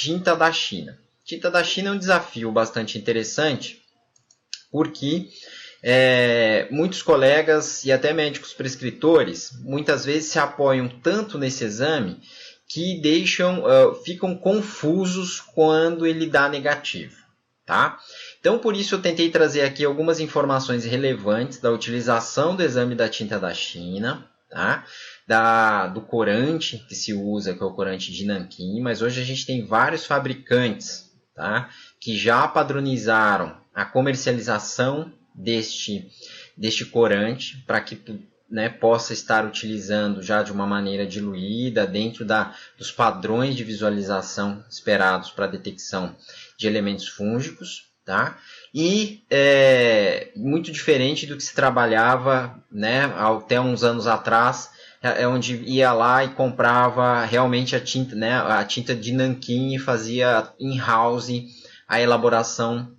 tinta da China. Tinta da China é um desafio bastante interessante, porque muitos colegas e até médicos prescritores muitas vezes se apoiam tanto nesse exame que ficam confusos quando ele dá negativo, tá? Então, por isso eu tentei trazer aqui algumas informações relevantes da utilização do exame da tinta da China, tá? Do corante que se usa, que é o corante de Nanquim, mas hoje a gente tem vários fabricantes, tá? Que já padronizaram a comercialização deste corante para que, né, possa estar utilizando já de uma maneira diluída dentro dos padrões de visualização esperados para a detecção de elementos fúngicos, tá? E muito diferente do que se trabalhava, né, até uns anos atrás, onde ia lá e comprava realmente a tinta, né, a tinta de Nanquim e fazia in-house a elaboração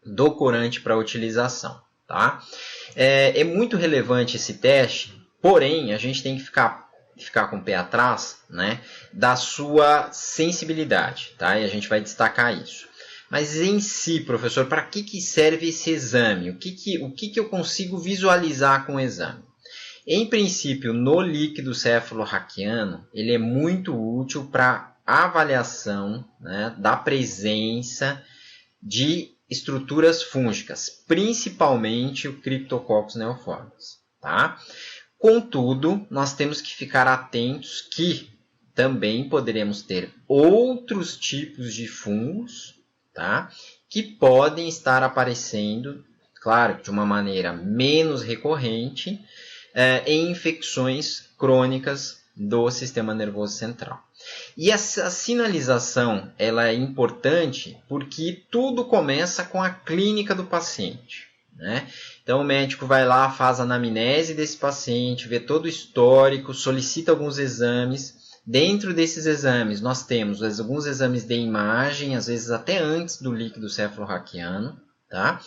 do corante para utilização, tá? É muito relevante esse teste, porém a gente tem que ficar com o pé atrás, né, da sua sensibilidade, tá? E a gente vai destacar isso. Mas em si, professor, para que serve esse exame? O que eu consigo visualizar com o exame? Em princípio, no líquido cefalorraquiano, ele é muito útil para avaliação, né, da presença de estruturas fúngicas, principalmente o Cryptococcus neoformis, tá? Contudo, nós temos que ficar atentos que também poderemos ter outros tipos de fungos, tá? Que podem estar aparecendo, claro, de uma maneira menos recorrente, em infecções crônicas do sistema nervoso central. E essa sinalização ela é importante porque tudo começa com a clínica do paciente, né? Então o médico vai lá, faz a anamnese desse paciente, vê todo o histórico, solicita alguns exames. Dentro desses exames nós temos alguns exames de imagem, às vezes até antes do líquido cefalorraquiano, tá?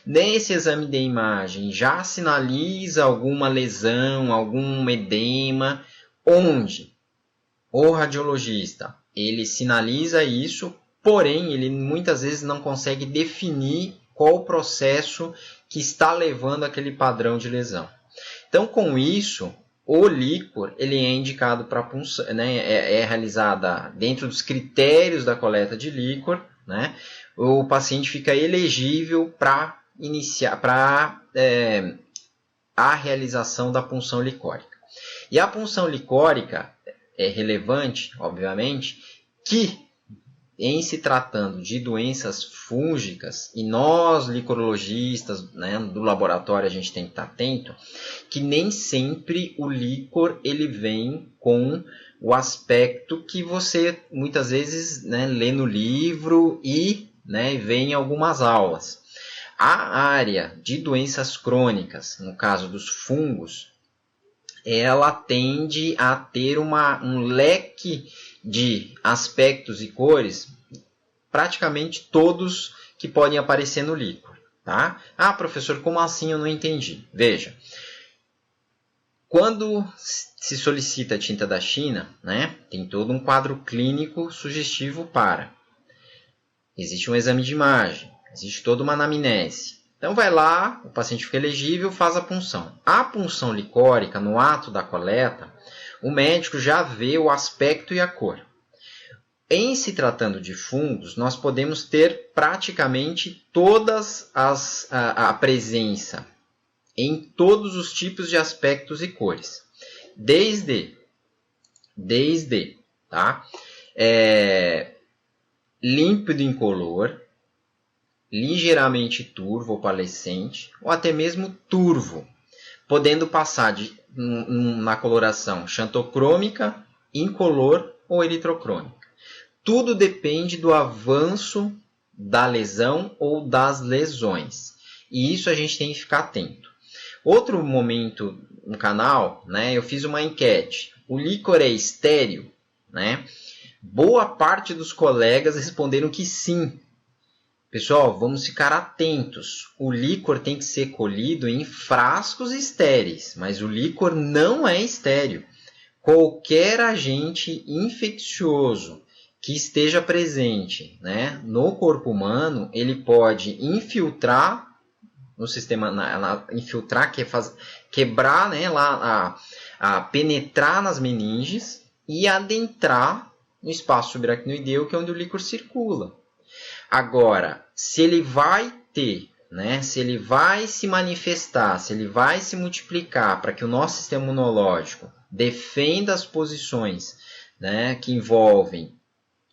Nesse exame de imagem já sinaliza alguma lesão, algum edema, onde o radiologista ele sinaliza isso, porém ele muitas vezes não consegue definir qual o processo que está levando aquele padrão de lesão. Então, com isso, o líquor ele é indicado para punção, né, é realizada dentro dos critérios da coleta de líquor, né? O paciente fica elegível para iniciar a realização da punção licórica. E a punção licórica é relevante, obviamente, que em se tratando de doenças fúngicas, e nós licorologistas, né, do laboratório a gente tem que estar atento, que nem sempre o líquor ele vem com o aspecto que você muitas vezes, né, lê no livro e, né, vê em algumas aulas. A área de doenças crônicas, no caso dos fungos, ela tende a ter um leque de aspectos e cores, praticamente todos que podem aparecer no líquor, tá? Ah, professor, como assim? Eu não entendi. Veja, quando se solicita a tinta da China, né, tem todo um quadro clínico sugestivo para. Existe um exame de imagem, existe toda uma anamnese. Então vai lá, o paciente fica elegível, faz a punção. A punção licórica, no ato da coleta, o médico já vê o aspecto e a cor. Em se tratando de fungos, nós podemos ter praticamente todas a presença em todos os tipos de aspectos e cores. Desde tá? Límpido incolor, ligeiramente turvo ou palescente, ou até mesmo turvo, podendo passar na coloração xantocrômica, incolor ou eritrocrômica. Tudo depende do avanço da lesão ou das lesões. E isso a gente tem que ficar atento. Outro momento no canal, né, eu fiz uma enquete. O líquor é estéril? Né? Boa parte dos colegas responderam que sim. Pessoal, vamos ficar atentos. O líquor tem que ser colhido em frascos estéreis, mas o líquor não é estéril. Qualquer agente infeccioso que esteja presente, né, no corpo humano, ele pode infiltrar no sistema, infiltrar, quebrar, né, penetrar nas meninges e adentrar no espaço subaracnoideu, que é onde o líquor circula. Agora, se ele vai ter, né, se ele vai se manifestar, se ele vai se multiplicar para que o nosso sistema imunológico defenda as posições, né, que envolvem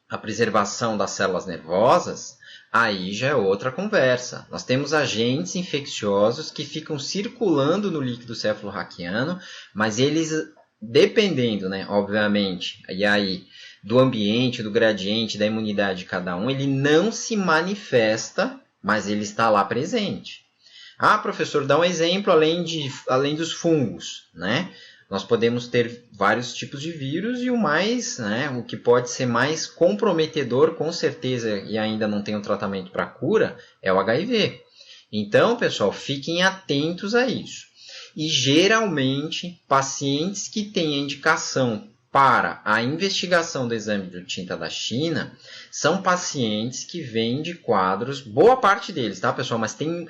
a preservação das células nervosas, aí já é outra conversa. Nós temos agentes infecciosos que ficam circulando no líquido cefalorraquiano, mas eles, dependendo, né, obviamente, e aí, do ambiente, do gradiente, da imunidade de cada um, ele não se manifesta, mas ele está lá presente. Ah, professor, dá um exemplo além dos fungos, né? Nós podemos ter vários tipos de vírus e o que pode ser mais comprometedor, com certeza, e ainda não tem um tratamento para cura, é o HIV. Então, pessoal, fiquem atentos a isso. E, geralmente, pacientes que têm a indicação para a investigação do exame de tinta da China são pacientes que vêm de quadros, boa parte deles, tá, pessoal? Mas tem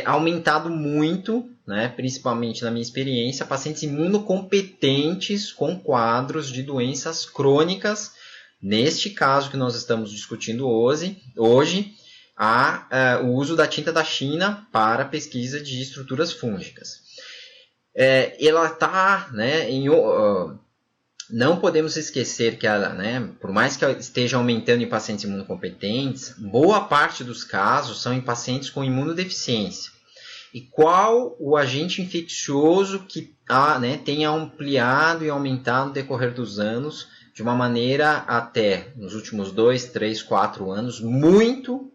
aumentado muito, né, principalmente na minha experiência, pacientes imunocompetentes com quadros de doenças crônicas. Neste caso que nós estamos discutindo hoje, o uso da tinta da China para pesquisa de estruturas fúngicas. Ela está, né, não podemos esquecer que ela, né, por mais que ela esteja aumentando em pacientes imunocompetentes, boa parte dos casos são em pacientes com imunodeficiência. E qual o agente infeccioso que tem ampliado e aumentado no decorrer dos anos, de uma maneira até, nos últimos 2, 3, 4 anos, muito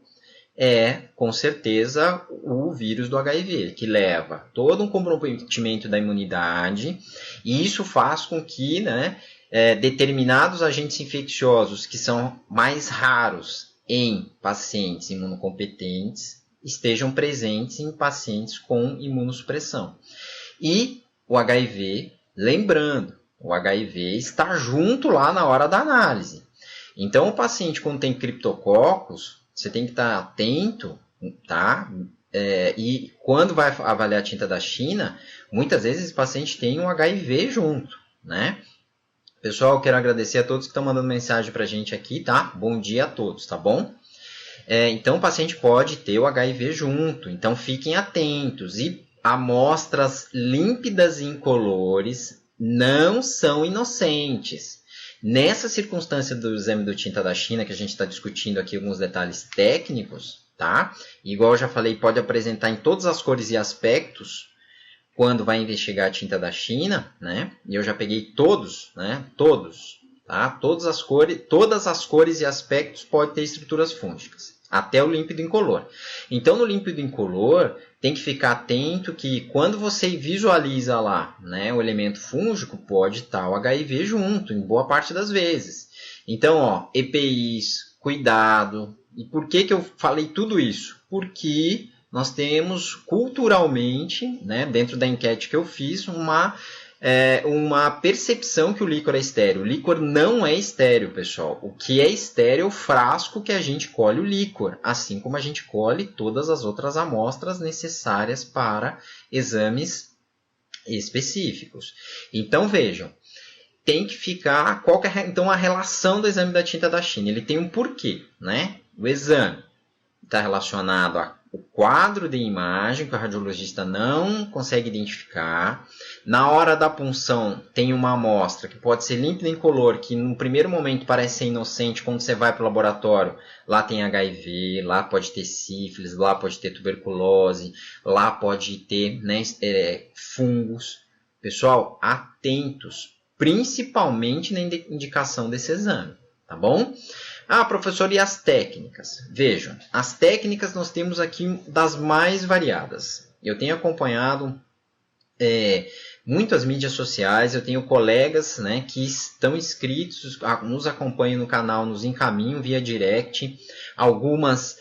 com certeza, o vírus do HIV, que leva todo um comprometimento da imunidade, e isso faz com que, né, determinados agentes infecciosos que são mais raros em pacientes imunocompetentes estejam presentes em pacientes com imunossupressão. E o HIV, lembrando, o HIV está junto lá na hora da análise. Então, o paciente, quando tem criptococos, você tem que estar atento, tá? E quando vai avaliar a tinta da China, muitas vezes esse paciente tem um HIV junto, né? Pessoal, quero agradecer a todos que estão mandando mensagem para a gente aqui, tá? Bom dia a todos, tá bom? Então, o paciente pode ter o HIV junto, então fiquem atentos. E amostras límpidas e incolores não são inocentes. Nessa circunstância do exame do tinta da China, que a gente está discutindo aqui alguns detalhes técnicos, tá? Igual eu já falei, pode apresentar em todas as cores e aspectos quando vai investigar a tinta da China, né? E eu já peguei todos, né? Todos, tá? Todas as cores e aspectos podem ter estruturas fúngicas, até o límpido incolor. Então, no límpido incolor, tem que ficar atento que quando você visualiza lá, né, o elemento fúngico, pode estar o HIV junto, em boa parte das vezes. Então, EPIs, cuidado. E por que eu falei tudo isso? Porque nós temos culturalmente, né, dentro da enquete que eu fiz, uma percepção que o líquor é estéril. O líquor não é estéril, pessoal. O que é estéril é o frasco que a gente colhe o líquor, assim como a gente colhe todas as outras amostras necessárias para exames específicos. Então, vejam, tem que ficar... Qual que é então a relação do exame da tinta da China? Ele tem um porquê, né? O exame está relacionado ao quadro de imagem que o radiologista não consegue identificar. Na hora da punção, tem uma amostra que pode ser límpida e incolor, que no primeiro momento parece ser inocente. Quando você vai para o laboratório, lá tem HIV, lá pode ter sífilis, lá pode ter tuberculose, lá pode ter, né, fungos. Pessoal, atentos, principalmente na indicação desse exame, tá bom? Ah, professor, e as técnicas? Vejam, as técnicas nós temos aqui das mais variadas. Eu tenho acompanhado muitas mídias sociais, eu tenho colegas, né, que estão inscritos, nos acompanham no canal, nos encaminham via direct, algumas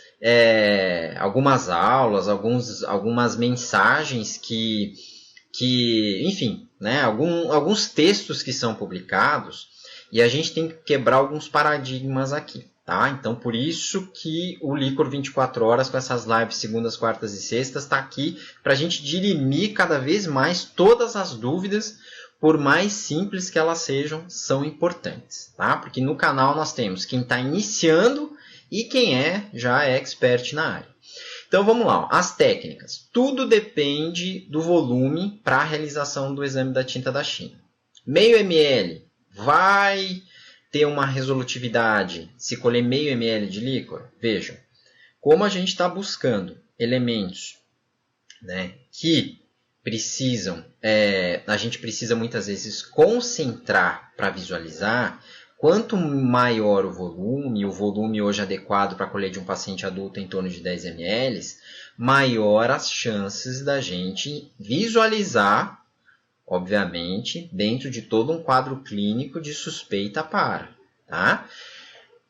aulas, algumas mensagens que enfim, né, alguns textos que são publicados. E a gente tem que quebrar alguns paradigmas aqui. Tá? Então, por isso que o Licor 24 horas com essas lives segundas, quartas e sextas está aqui para a gente dirimir cada vez mais todas as dúvidas, por mais simples que elas sejam, são importantes. Tá? Porque no canal nós temos quem está iniciando e quem já é expert na área. Então, vamos lá. As técnicas. Tudo depende do volume para a realização do exame da tinta da China. Meio ml vai ter uma resolutividade se colher meio ml de líquor? Vejam, como a gente está buscando elementos, né, que precisam, a gente precisa muitas vezes concentrar para visualizar, quanto maior o volume hoje adequado para colher de um paciente adulto em torno de 10 ml, maior as chances da gente visualizar, obviamente, dentro de todo um quadro clínico de suspeita para, tá?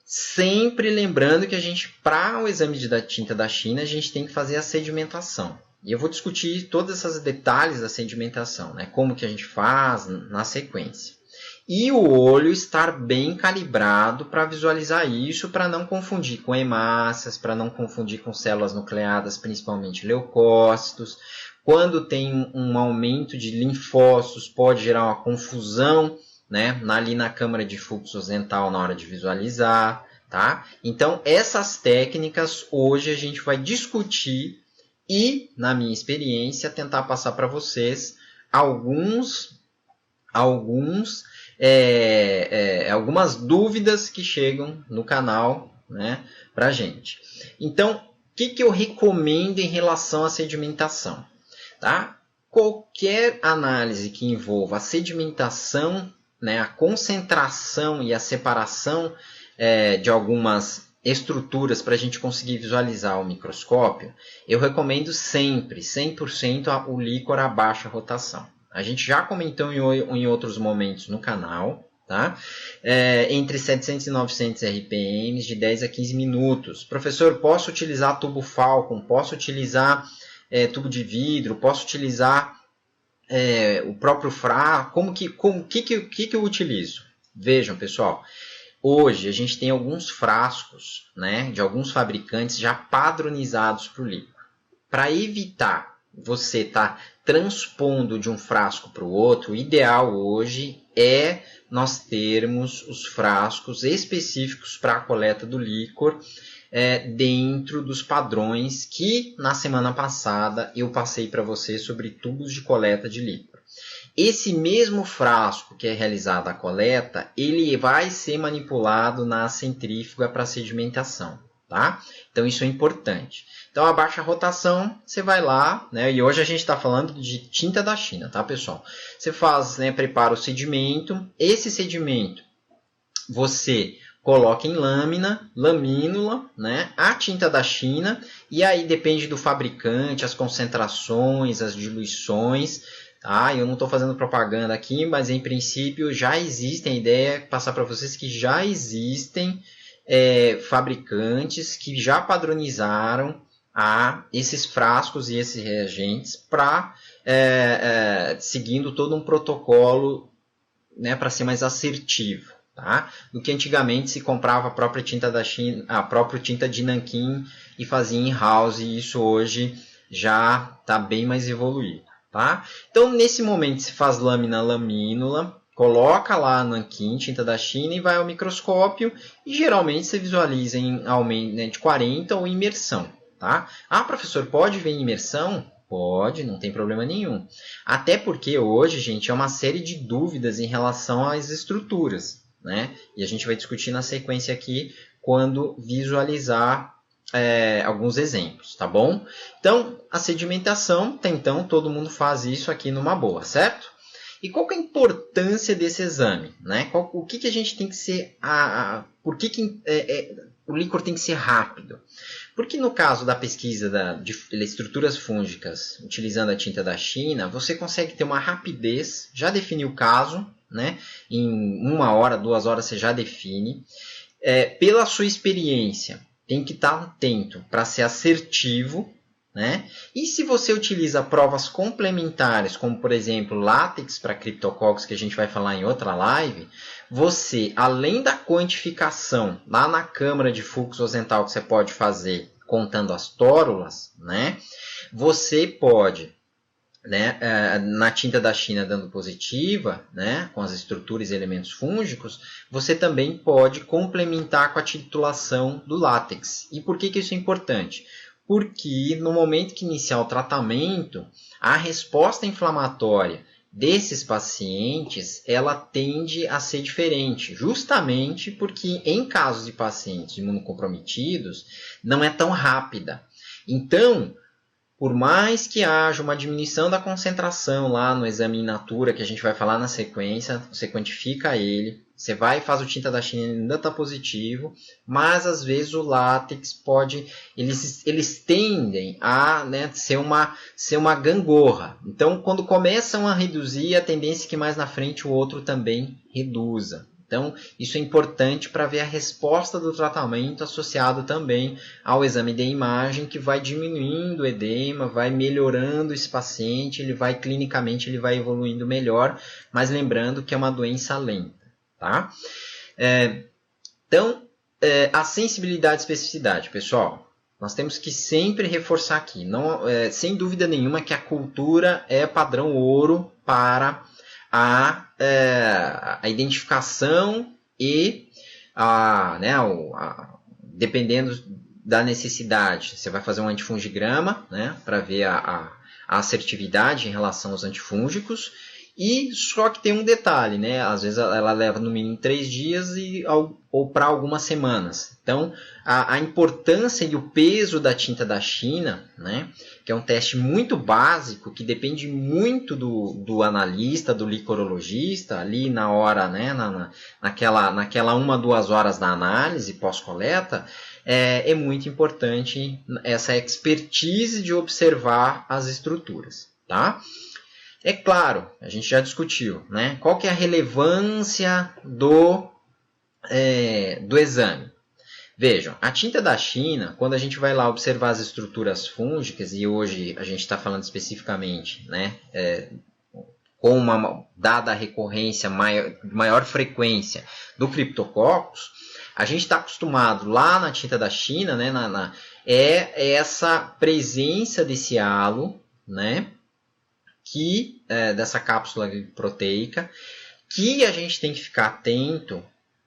Sempre lembrando que para o exame da tinta da China, a gente tem que fazer a sedimentação. E eu vou discutir todos esses detalhes da sedimentação, né? Como que a gente faz na sequência. E o olho estar bem calibrado para visualizar isso, para não confundir com hemácias, para não confundir com células nucleadas, principalmente leucócitos. Quando tem um aumento de linfócitos, pode gerar uma confusão, né, ali na câmara de fluxo ostental na hora de visualizar. Tá? Então, essas técnicas hoje a gente vai discutir e, na minha experiência, tentar passar para vocês algumas dúvidas que chegam no canal, né, para a gente. Então, o que eu recomendo em relação à sedimentação? Tá? Qualquer análise que envolva a sedimentação, né, a concentração e a separação de algumas estruturas para a gente conseguir visualizar o microscópio, eu recomendo sempre, 100% o líquor a baixa rotação. A gente já comentou em outros momentos no canal, tá? Entre 700 e 900 RPM, de 10 a 15 minutos. Professor, posso utilizar tubo Falcon? Posso utilizar tubo de vidro? Posso utilizar o próprio frasco? O que eu utilizo? Vejam, pessoal. Hoje a gente tem alguns frascos, né, de alguns fabricantes já padronizados para o líquor. Para evitar você estar transpondo de um frasco para o outro, o ideal hoje é nós termos os frascos específicos para a coleta do líquor dentro dos padrões que na semana passada eu passei para você sobre tubos de coleta de líquor. Esse mesmo frasco que é realizada a coleta, ele vai ser manipulado na centrífuga para sedimentação, tá? Então isso é importante. Então a baixa rotação, você vai lá, né? E hoje a gente está falando de tinta da China, tá, pessoal? Você faz, né, prepara o sedimento. Esse sedimento você coloca em lamínula, né? A tinta da China, e aí depende do fabricante, as concentrações, as diluições. Tá? Eu não estou fazendo propaganda aqui, mas em princípio já existem, a ideia é passar para vocês que já existem fabricantes que já padronizaram esses frascos e esses reagentes para seguindo todo um protocolo, né, para ser mais assertivo. Tá? Do que antigamente se comprava a própria tinta da China, a própria tinta de nanquim e fazia in-house, e isso hoje já está bem mais evoluído. Tá? Então, nesse momento, se faz lamínula, coloca lá nanquim, tinta da China, e vai ao microscópio, e geralmente você visualiza em aumento, né, de 40 ou imersão. Tá? Ah, professor, pode ver em imersão? Pode, não tem problema nenhum. Até porque hoje, gente, é uma série de dúvidas em relação às estruturas, né? E a gente vai discutir na sequência aqui quando visualizar alguns exemplos, tá bom? Então, a sedimentação, então, todo mundo faz isso aqui numa boa, certo? E qual que é a importância desse exame, né? O que a gente tem que ser... por que o líquor tem que ser rápido? Porque no caso da pesquisa de estruturas fúngicas utilizando a tinta da China, você consegue ter uma rapidez, já definir o caso, né? Em 1 hora, 2 horas você já define. Pela sua experiência, tem que estar atento para ser assertivo, né? E se você utiliza provas complementares, como por exemplo látex para criptococcus, que a gente vai falar em outra live, você, além da quantificação lá na câmara de fluxo ozental que você pode fazer contando as tórulas, né? Você pode, né, na tinta da China dando positiva, né, com as estruturas e elementos fúngicos, você também pode complementar com a titulação do látex. E por que isso é importante? Porque no momento que iniciar o tratamento, a resposta inflamatória desses pacientes, ela tende a ser diferente, justamente porque em casos de pacientes imunocomprometidos, não é tão rápida. Então, por mais que haja uma diminuição da concentração lá no exame in natura, que a gente vai falar na sequência, você quantifica ele, você vai e faz o tinta da China, ele ainda está positivo, mas às vezes o látex pode, eles tendem a, né, ser uma gangorra. Então, quando começam a reduzir, a tendência é que mais na frente o outro também reduza. Então, isso é importante para ver a resposta do tratamento associado também ao exame de imagem, que vai diminuindo o edema, vai melhorando esse paciente, clinicamente ele vai evoluindo melhor, mas lembrando que é uma doença lenta, tá? Então, a sensibilidade e especificidade, pessoal, nós temos que sempre reforçar aqui, sem dúvida nenhuma que a cultura é padrão ouro para a identificação e dependendo da necessidade, você vai fazer um antifungigrama, né, para ver a assertividade em relação aos antifúngicos. E só que tem um detalhe, né? Às vezes ela leva no mínimo 3 dias ou para algumas semanas. Então, a importância e o peso da tinta da China, né? Que é um teste muito básico, que depende muito do analista, do licorologista, ali na hora, né? naquela 1-2 horas da análise pós-coleta, é muito importante essa expertise de observar as estruturas, tá? É claro, a gente já discutiu, né? Qual que é a relevância do exame? Vejam, a tinta da China, quando a gente vai lá observar as estruturas fúngicas, e hoje a gente está falando especificamente, né, com uma dada recorrência, maior frequência do Cryptococcus, a gente está acostumado lá na tinta da China, né, essa presença desse halo, né, dessa cápsula proteica, que a gente tem que ficar atento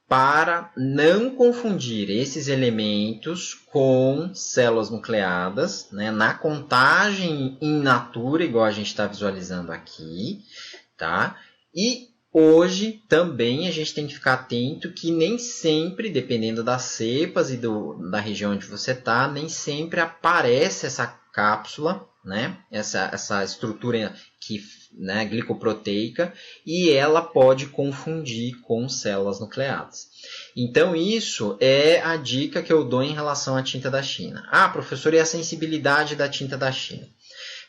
para não confundir esses elementos com células nucleadas, né, na contagem in natura, igual a gente está visualizando aqui, tá? E hoje também a gente tem que ficar atento que nem sempre, dependendo das cepas e da região onde você está, nem sempre aparece essa cápsula, né? Essa estrutura né, glicoproteica, e ela pode confundir com células nucleadas. Então, isso é a dica que eu dou em relação à tinta da China. Ah, professor, e a sensibilidade da tinta da China?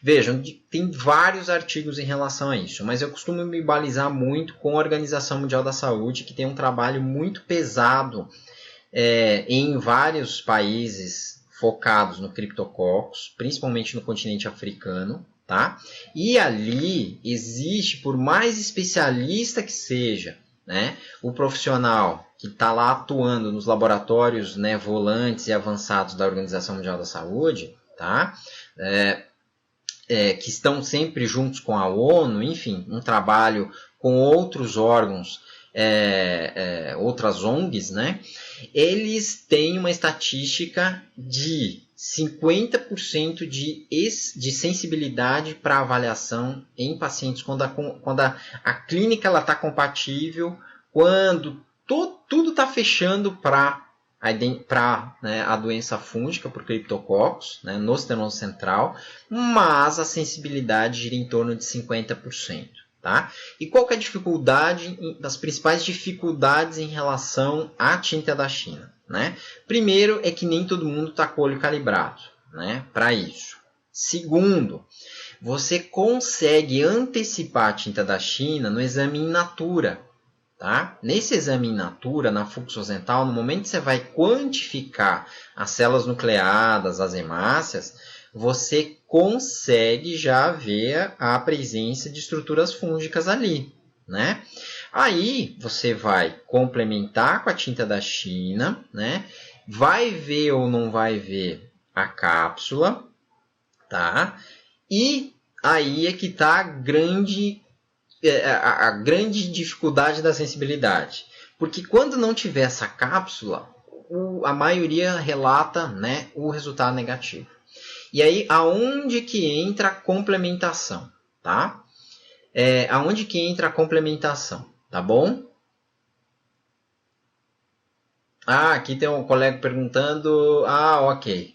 Vejam, tem vários artigos em relação a isso, mas eu costumo me balizar muito com a Organização Mundial da Saúde, que tem um trabalho muito pesado em vários países focados no Cryptococcus, principalmente no continente africano, tá? E ali existe, por mais especialista que seja, né, o profissional que está lá atuando nos laboratórios, né, volantes e avançados da Organização Mundial da Saúde, tá? Que estão sempre juntos com a ONU, enfim, um trabalho com outros órgãos, outras ONGs, né? Eles têm uma estatística de 50% de sensibilidade para avaliação em pacientes quando a clínica está compatível, quando tudo está fechando para a doença fúngica por Cryptococcus, né, no esternão central, mas a sensibilidade gira em torno de 50%. Tá? E qual que é a dificuldade, das principais dificuldades em relação à tinta da China? Né? Primeiro é que nem todo mundo está com o olho calibrado, né, para isso. Segundo, você consegue antecipar a tinta da China no exame in natura. Tá? Nesse exame in natura, na fluxo ozental, no momento que você vai quantificar as células nucleadas, as hemácias, você consegue já ver a presença de estruturas fúngicas ali, né? Aí você vai complementar com a tinta da China, né? Vai ver ou não vai ver a cápsula, tá? E aí é que está a grande dificuldade da sensibilidade. Porque quando não tiver essa cápsula, a maioria relata, né, o resultado negativo. E aí, aonde que entra a complementação, tá? Aonde que entra a complementação, tá bom? Ah, aqui tem um colega perguntando. Ah, ok.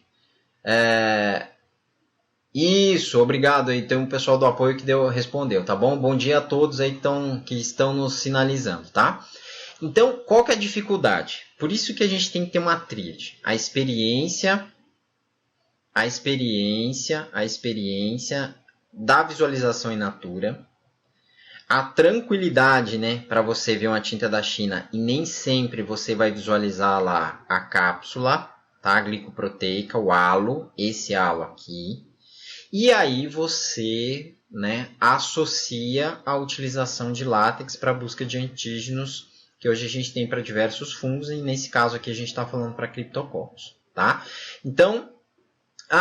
Isso, obrigado aí. Tem um pessoal do apoio que respondeu, tá bom? Bom dia a todos aí que estão nos sinalizando, tá? Então, qual que é a dificuldade? Por isso que a gente tem que ter uma tríade. A experiência da visualização in natura, a tranquilidade, né, para você ver uma tinta da China e nem sempre você vai visualizar lá a cápsula, tá? A glicoproteica, o halo, esse halo aqui. E aí você, né, associa a utilização de látex para a busca de antígenos que hoje a gente tem para diversos fungos, e nesse caso aqui a gente está falando para criptococcus, tá? Então,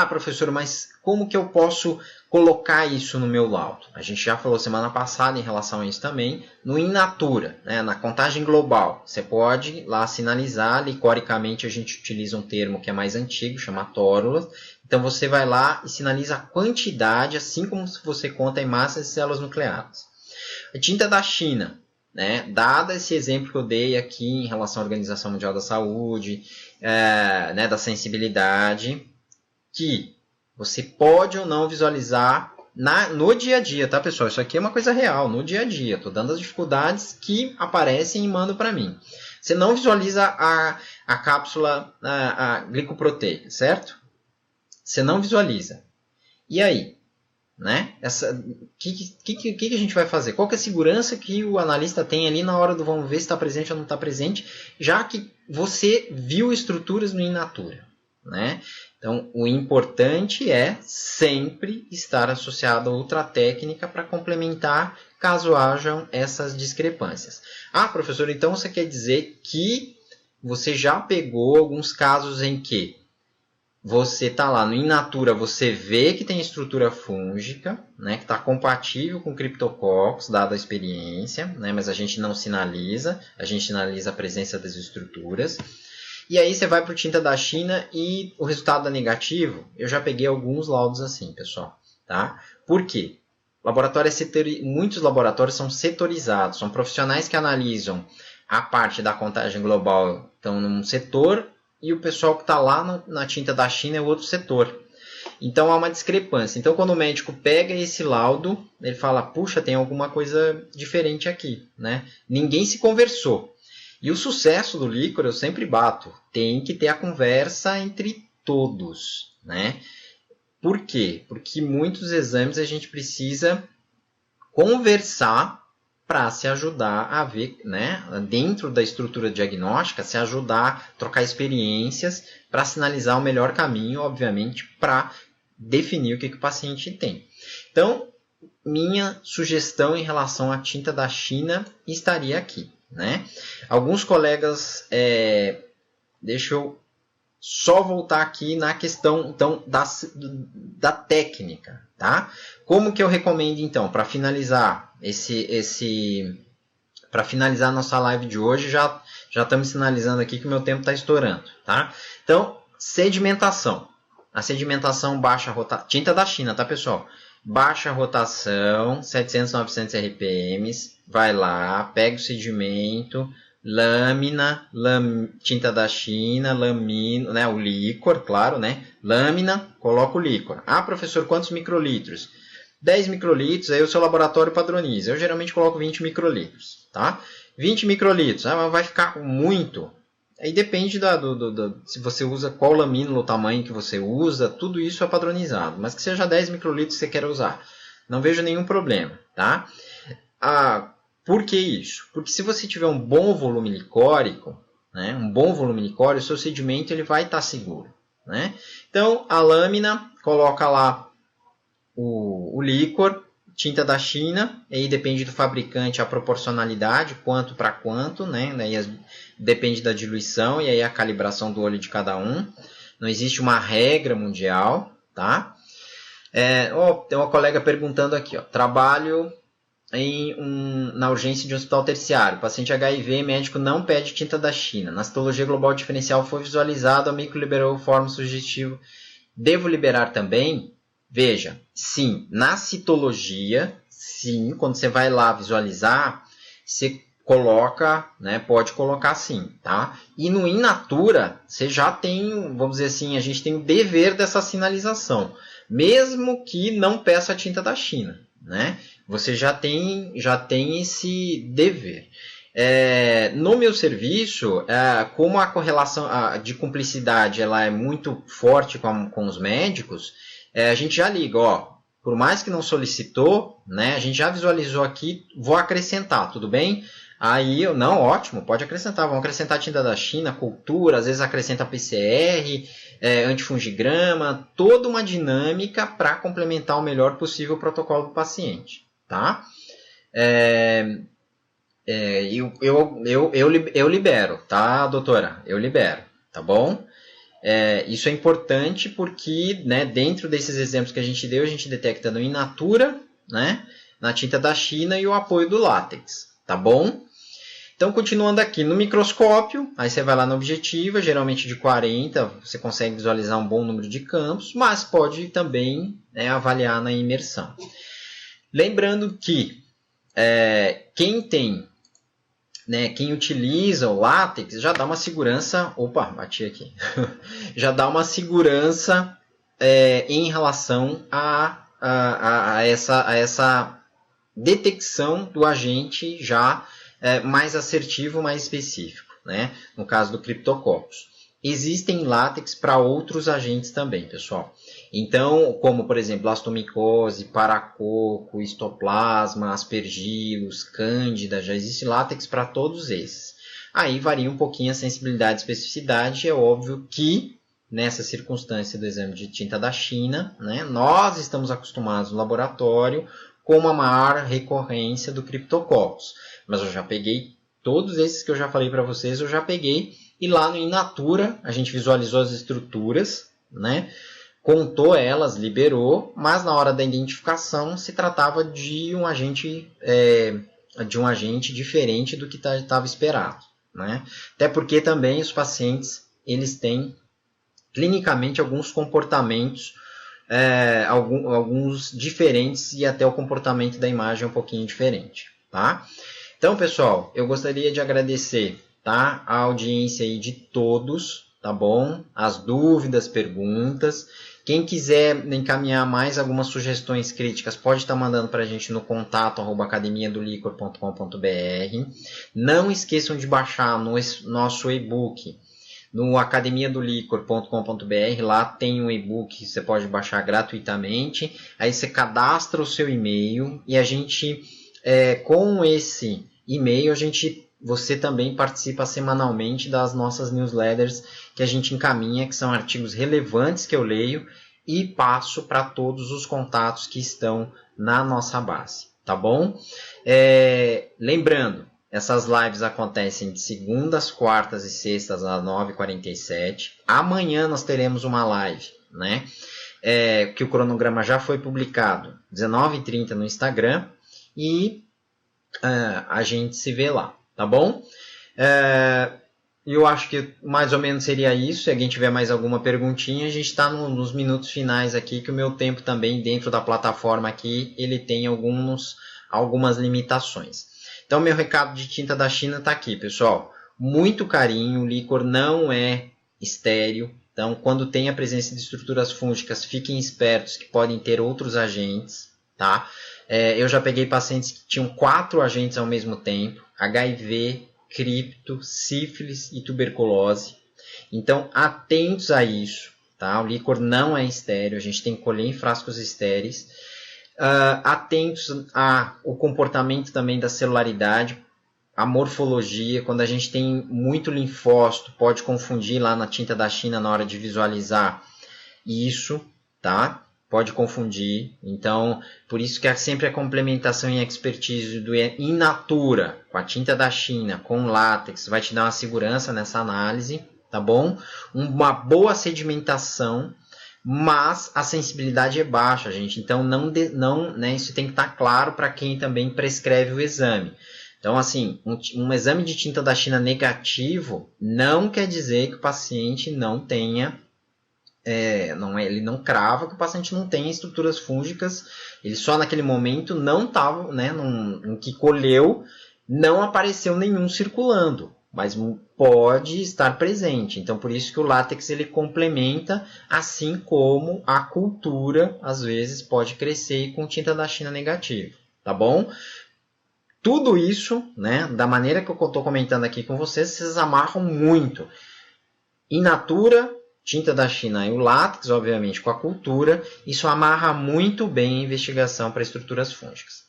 professor, mas como que eu posso colocar isso no meu laudo? A gente já falou semana passada em relação a isso também, no in natura, né, na contagem global. Você pode lá sinalizar, licoricamente a gente utiliza um termo que é mais antigo, chama tórula. Então você vai lá e sinaliza a quantidade, assim como se você conta em massas de células nucleares. A tinta da China, né, dado esse exemplo que eu dei aqui em relação à Organização Mundial da Saúde, né, da sensibilidade, que você pode ou não visualizar no dia a dia, tá, pessoal? Isso aqui é uma coisa real, no dia a dia. Estou dando as dificuldades que aparecem e mandam para mim. Você não visualiza a cápsula a glicoproteica, certo? Você não visualiza. E aí? Né? Que a gente vai fazer? Qual que é a segurança que o analista tem ali na hora do vamos ver se está presente ou não está presente, já que você viu estruturas no in natura, né? Então, o importante é sempre estar associado a outra técnica para complementar caso hajam essas discrepâncias. Professor, então você quer dizer que você já pegou alguns casos em que você está lá no in natura, você vê que tem estrutura fúngica, né, que está compatível com criptococcus, dada a experiência, né, mas a gente não sinaliza, a gente sinaliza a presença das estruturas. E aí você vai para o tinta da China e o resultado é negativo. Eu já peguei alguns laudos assim, pessoal. Tá? Por quê? Muitos laboratórios são setorizados, são profissionais que analisam a parte da contagem global, estão num setor, e o pessoal que está lá na tinta da China é outro setor. Então há uma discrepância. Então quando o médico pega esse laudo, ele fala, puxa, tem alguma coisa diferente aqui, né? Ninguém se conversou. E o sucesso do líquor eu sempre bato. Tem que ter a conversa entre todos, né? Por quê? Porque muitos exames a gente precisa conversar para se ajudar a ver, né? Dentro da estrutura diagnóstica, se ajudar, trocar experiências para sinalizar o melhor caminho, obviamente, para definir o que o paciente tem. Então, minha sugestão em relação à tinta da China estaria aqui. Né? Alguns colegas, deixa eu só voltar aqui na questão então, da técnica. Tá? Como que eu recomendo então, para finalizar para finalizar nossa live de hoje, já estamos sinalizando aqui que o meu tempo está estourando. Tá? Então, sedimentação. A sedimentação baixa rotação, tinta da China, tá, pessoal? Baixa rotação, 700, 900 RPM, vai lá, pega o sedimento, lâmina, tinta da China, lamina, né, o líquor, claro, né? Lâmina, coloca o líquor. Professor, quantos microlitros? 10 microlitros, aí o seu laboratório padroniza. Eu geralmente coloco 20 microlitros, tá? 20 microlitros, mas vai ficar muito. Aí depende se você usa qual lamínula, o tamanho que você usa, tudo isso é padronizado. Mas que seja 10 microlitros que você quer usar. Não vejo nenhum problema, tá? Por que isso? Porque se você tiver um bom volume licórico, né, o seu sedimento ele vai estar seguro. né? Então, a lâmina, coloca lá o líquor, tinta da China, aí depende do fabricante a proporcionalidade, quanto para quanto, né? Depende da diluição e aí a calibração do olho de cada um. Não existe uma regra mundial, tá? Tem uma colega perguntando aqui, ó, trabalho na urgência de um hospital terciário, paciente HIV, médico não pede tinta da China. Na citologia global diferencial foi visualizado, a micro liberou forma sugestiva. Devo liberar também? Veja, sim, na citologia, sim, quando você vai lá visualizar, você coloca, né, pode colocar sim, tá? E no in natura, você já tem, vamos dizer assim, a gente tem o dever dessa sinalização, mesmo que não peça a tinta da China, né? Você já tem esse dever. No meu serviço, como a correlação de cumplicidade ela é muito forte com os médicos, a gente já liga, ó, por mais que não solicitou, né, a gente já visualizou aqui, vou acrescentar, tudo bem? Aí, não, ótimo, pode acrescentar, vamos acrescentar tinta da China, cultura, às vezes acrescenta PCR, antifungigrama, toda uma dinâmica para complementar o melhor possível o protocolo do paciente, tá? Eu libero, tá, doutora? Eu libero, tá bom? Isso é importante porque, né, dentro desses exemplos que a gente deu, a gente detecta no in natura, né, na tinta da China e o apoio do látex, tá bom? Então, continuando aqui no microscópio, aí você vai lá na objetiva, geralmente de 40, você consegue visualizar um bom número de campos, mas pode também, né, avaliar na imersão. Lembrando que quem utiliza o látex já dá uma segurança, já dá uma segurança em relação a essa detecção do agente já mais assertivo, mais específico, né? No caso do Cryptococcus. Existem látex para outros agentes também, pessoal. Então, como por exemplo, astomicose, paracoco, histoplasma, aspergillus, cândida, já existe látex para todos esses. Aí varia um pouquinho a sensibilidade e especificidade. É óbvio que nessa circunstância do exame de tinta da China, né, nós estamos acostumados no laboratório com uma maior recorrência do Cryptococcus. Mas eu já peguei todos esses que eu já falei para vocês, eu já peguei. E lá no in natura, a gente visualizou as estruturas, né? Contou elas, liberou, mas na hora da identificação se tratava de um agente diferente do que estava esperado, né? Até porque também os pacientes eles têm clinicamente alguns comportamentos, alguns diferentes e até o comportamento da imagem é um pouquinho diferente, tá? Então, pessoal, eu gostaria de agradecer, tá, a audiência aí de todos, tá bom? As dúvidas, perguntas. Quem quiser encaminhar mais algumas sugestões críticas, pode estar mandando para a gente no contato@academiadolicor.com.br. Não esqueçam de baixar nosso e-book no academiadolicor.com.br. Lá tem um e-book que você pode baixar gratuitamente. Aí você cadastra o seu e-mail e a gente, com esse e-mail, você também participa semanalmente das nossas newsletters que a gente encaminha, que são artigos relevantes que eu leio e passo para todos os contatos que estão na nossa base, tá bom? Lembrando, essas lives acontecem de segundas, quartas e sextas às 9h47. Amanhã nós teremos uma live, né? Que o cronograma já foi publicado, 19h30 no Instagram, e a gente se vê lá, tá bom? Eu acho que mais ou menos seria isso. Se alguém tiver mais alguma perguntinha, a gente está nos minutos finais aqui, que o meu tempo também dentro da plataforma aqui, ele tem algumas limitações. Então, meu recado de tinta da China está aqui, pessoal. Muito carinho, o líquor não é estéril. Então, quando tem a presença de estruturas fúngicas, fiquem espertos que podem ter outros agentes, tá? Eu já peguei pacientes que tinham 4 agentes ao mesmo tempo, HIV, cripto, sífilis e tuberculose. Então, atentos a isso, tá? O líquor não é estéril, a gente tem que colher em frascos estéreis. Atentos ao comportamento também da celularidade. a morfologia, quando a gente tem muito linfócito, pode confundir lá na tinta da China na hora de visualizar isso, tá? Pode confundir. Então, por isso que é sempre a complementação em expertise do in natura, com a tinta da China, com látex, vai te dar uma segurança nessa análise, tá bom? Uma boa sedimentação, mas a sensibilidade é baixa, gente. Então, né, isso tem que estar claro para quem também prescreve o exame. Então, assim, um exame de tinta da China negativo não quer dizer que o paciente não tenha, ele não crava que o paciente não tenha estruturas fúngicas, ele só naquele momento não estava, né, no que colheu, não apareceu nenhum circulando, mas pode estar presente. Então, por isso que o látex ele complementa, assim como a cultura, às vezes, pode crescer com tinta da China negativa, tá bom? Tudo isso, né, da maneira que eu estou comentando aqui com vocês, vocês amarram muito. In natura, tinta da China e o látex, obviamente, com a cultura, isso amarra muito bem a investigação para estruturas fúngicas.